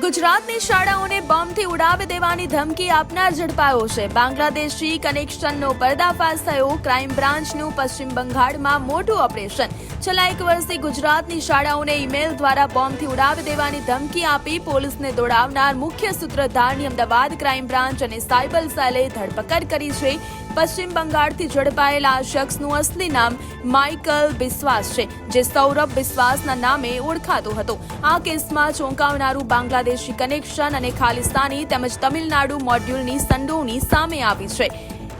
ગુજરાતની શાળાઓને બોમ્બથી ઉડાવી દેવાની ધમકી આપનાર ઝડપાયો છે. બાંગ્લાદેશી કનેક્શનનો પર્દાફાશ થયો. ક્રાઇમ બ્રાન્ચનું પશ્ચિમ બંગાળમાં મોટું ઓપરેશન. છેલ્લા 1 વર્ષથી ગુજરાતની શાળાઓને ઈમેલ દ્વારા બોમ્બથી ઉડાવી દેવાની ધમકી આપી પોલીસને દોડાવનાર મુખ્ય સૂત્રધારની અમદાવાદ ક્રાઇમ બ્રાન્ચ અને સાયબર સેલે ધરપકડ કરી છે. પશ્ચિમ બંગાળથી ઝડપાયેલા આ શખ્સનું અસલી નામ માઇકલ બિસ્વાસ છે, જે સૌરભ બિસ્વાસના નામે ઓળખાતો હતો. આ કેસમાં ચોંકાવનારું બાંગ્લાદેશી કનેક્શન અને ખાલિસ્તાની તેમજ તમિલનાડુ મોડ્યુલની સંડોવણી સામે આવી છે.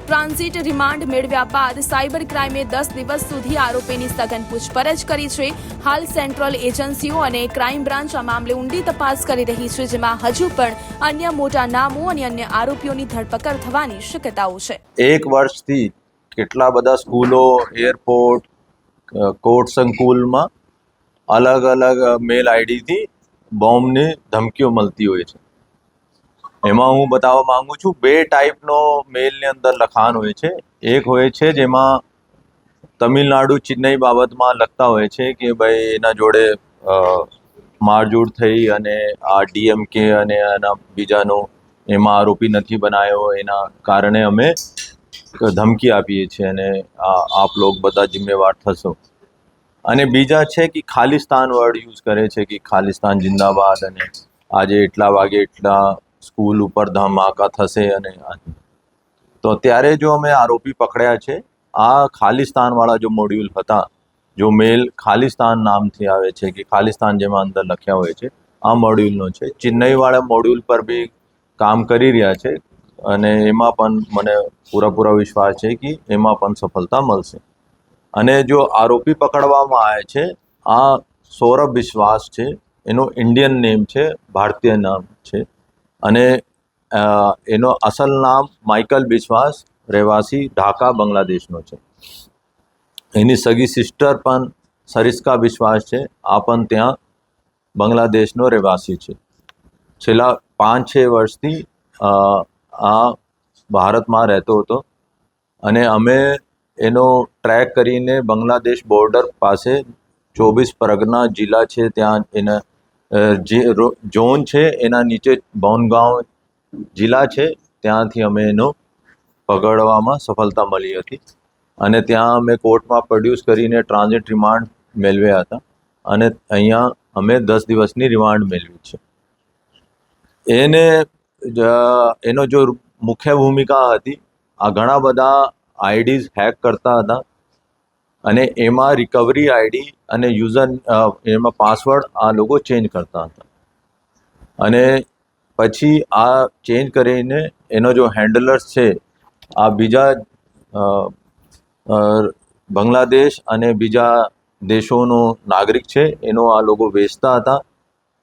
ટ્રાન્ઝિટ રિમાન્ડ મેળવ્યા બાદ સાયબર ક્રાઇમે 10 દિવસ સુધી આરોપીની સઘન પૂછપરછ કરી છે. હાલ સેન્ટ્રલ એજન્સીઓ અને ક્રાઇમ બ્રાન્ચ આ મામલે ઊંડી તપાસ કરી રહી છે, જેમાં હજુ પણ અન્ય મોટા નામો અને અન્ય આરોપીઓની ધરપકડ થવાની શક્યતાઓ છે. 1 વર્ષથી કેટલા બધા સ્કૂલો, એરપોર્ટ, કોર્ટ સંકુલમાં અલગ અલગ મેલ આઈડીથી બોમ્બની ધમકીઓ મળતી હોય છે. એમાં હું બતાવવા માંગુ છું 2 ટાઈપનો મેલની અંદર લખાણ હોય છે. એક હોય છે જેમાં તમિલનાડુ ચેન્નઈ બાબતમાં લખતા હોય છે કે ભાઈ એના જોડે મારઝૂડ થઈ અને આ ડીએમકે અને એના બીજાનો એમાં આરોપી નથી બનાવ્યો, એના કારણે અમે ધમકી આપીએ છીએ અને આપ લોગ બધા જિમ્મેવાર થશો. અને બીજા છે કે ખાલિસ્તાન વર્ડ યુઝ કરે છે કે ખાલિસ્તાન જિંદાબાદ અને આજે એટલા વાગે એટલા સ્કૂલ ઉપર ધમાકા થશે. અને તો ત્યારે જો અમે આરોપી પકડ્યા છે, આ ખાલિસ્તાનવાળા જો મોડ્યુલ હતા, જો મેલ ખાલિસ્તાન નામથી આવે છે કે ખાલિસ્તાન જેમાં અંદર લખ્યા હોય છે, આ મોડ્યુલનો છે. ચેન્નઈવાળા મોડ્યુલ પર બી કામ કરી રહ્યા છે અને એમાં પણ મને પૂરા વિશ્વાસ છે કે એમાં પણ સફળતા મળશે. અને જો આરોપી પકડવામાં આવે છે, આ સૌરભ બિસ્વાસ છે, એનો ઇન્ડિયન નેમ છે, ભારતીય નામ છે. અને એનો અસલ નામ માઇકલ બિસ્વાસ રહેવાસી ઢાકા બાંગ્લાદેશનો છે. એની સગી સિસ્ટર પણ સરિસ્કા બિસ્વાસ છે, આ પણ ત્યાં બાંગ્લાદેશનો રહેવાસી છે. છેલ્લા 5-6 વર્ષથી આ ભારતમાં રહેતો હતો અને અમે એનો ટ્રેક કરીને બાંગ્લાદેશ બોર્ડર પાસે 24 પરગના જિલ્લા છે ત્યાં એને જે ઝોન છે એના નીચે બોનગાંવ જિલ્લા છે, ત્યાંથી અમે એનો પકડવામાં સફળતા મળી હતી. અને ત્યાં અમે કોર્ટમાં પ્રોડ્યુસ કરીને ટ્રાન્ઝિટ રિમાન્ડ મેળવ્યા હતા અને અહીંયા અમે 10 દિવસની રિમાન્ડ મેળવી છે. એનો જો મુખ્ય ભૂમિકા હતી, આ ઘણા બધા આઈડીઝ હેક કરતા હતા અને એમાં રિકવરી આઈડી અને યુઝર એમાં પાસવર્ડ આ લોકો ચેન્જ કરતા હતા. અને પછી આ ચેન્જ કરીને એનો જો હેન્ડલર્સ છે, આ બીજા બાંગ્લાદેશ અને બીજા દેશોનો નાગરિક છે, એનો આ લોકો વેચતા હતા.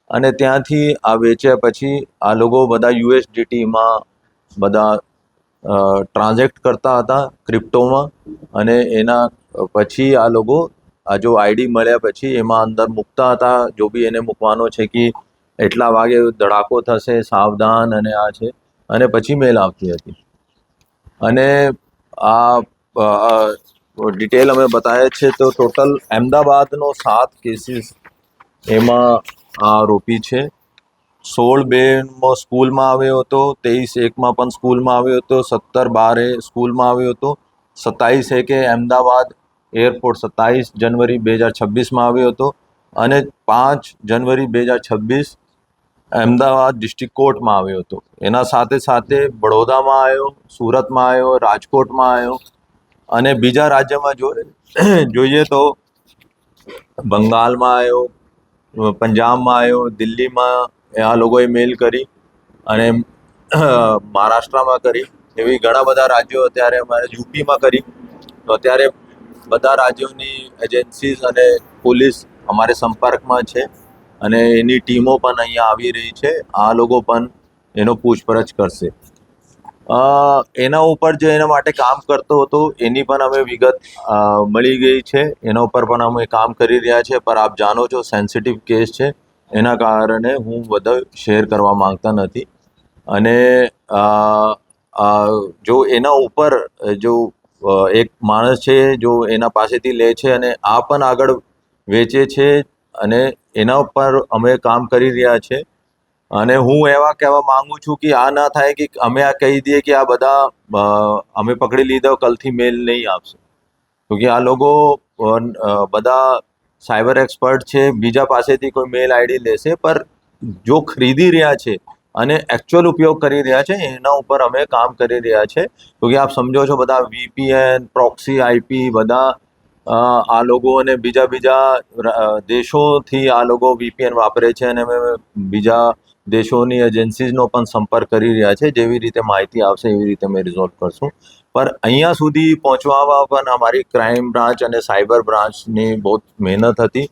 અને ત્યાંથી આ વેચ્યા પછી આ લોકો બધા યુએસડીટીમાં બધા ટ્રાન્ઝેક્ટ કરતા હતા ક્રિપ્ટોમાં. અને એના પછી આ લોકો આ જો આઈડી મળ્યા પછી એમાં અંદર મૂકતા હતા, જો બી એને મૂકવાનો છે કે એટલા વાગે ધડાકો થશે, સાવધાન અને આ છે. અને પછી મેલ આવતી હતી. અને આ ડિટેલ અમે બતાવે છે તો ટોટલ અમદાવાદનો 7 કેસીસ એમાં આરોપી છે. 16/2 સ્કૂલમાં આવ્યો હતો, 23/1 પણ સ્કૂલમાં આવ્યો હતો, 17/12 સ્કૂલમાં આવ્યો હતો, 27 કે અમદાવાદ એરપોર્ટ 27 જનવરી 2026માં આવ્યો હતો અને 5 જનવરી 2026 અમદાવાદ ડિસ્ટ્રિક્ટ કોર્ટમાં આવ્યો હતો. એના સાથે સાથે બડોદામાં આવ્યો, સુરતમાં આવ્યો, રાજકોટમાં આવ્યો અને બીજા રાજ્યમાં જોઈએ તો બંગાળમાં આવ્યો, પંજાબમાં આવ્યો, દિલ્હીમાં આ લોકોએ મેલ કરી અને મહારાષ્ટ્રમાં કરી. એવી ઘણા બધા રાજ્યો અત્યારે અમારે યુપીમાં કરી. તો અત્યારે બધા રાજ્યોની એજન્સીઝ અને પોલીસ અમારે સંપર્કમાં છે અને એની ટીમો પણ અહીંયા આવી રહી છે. આ લોકો પણ એનો પૂછપરછ કરશે. એના ઉપર જે એના માટે કામ કરતો હતો એની પણ અમે વિગત મળી ગઈ છે. એના ઉપર પણ અમે કામ કરી રહ્યા છે, પણ આપ જાણો છો સેન્સિટિવ કેસ છે, એના કારણે હું બધું શેર કરવા માંગતા નથી. અને જો એના ઉપર જો એક માણસ છે જો એના પાસેથી લે છે અને આ પણ આગળ વેચે છે અને એના ઉપર અમે કામ કરી રહ્યા છે. અને હું એવા કહેવા માંગુ છું કે આ ના થાય કે અમે આ કહી દઈએ કે આ બધા અમે પકડી લીધો કલથી મેલ નહીં આપશે, તો કે આ લોકો બધા સાયબર એક્સપર્ટ છે, બીજા પાસેથી કોઈ મેલ આઈડી લેશે, પર જો ખરીદી રહ્યા છે અને એકચ્યુઅલ ઉપયોગ કરી રહ્યા છે એના ઉપર અમે કામ કરી રહ્યા છે. તો કે આપ સમજો છો બધા VPN, પ્રોક્સી IP બધા આ લોકો અને બીજા દેશોથી આ લોકો VPN વાપરે છે અને અમે બીજા દેશોની એજન્સીઝનો પણ સંપર્ક કરી રહ્યા છે. જેવી રીતે માહિતી આવશે એવી રીતે અમે રિઝોલ્વ કરશું. પર અહીંયા સુધી પહોંચવામાં પણ અમારી ક્રાઇમ બ્રાન્ચ અને સાયબર બ્રાન્ચની બહુ મહેનત હતી.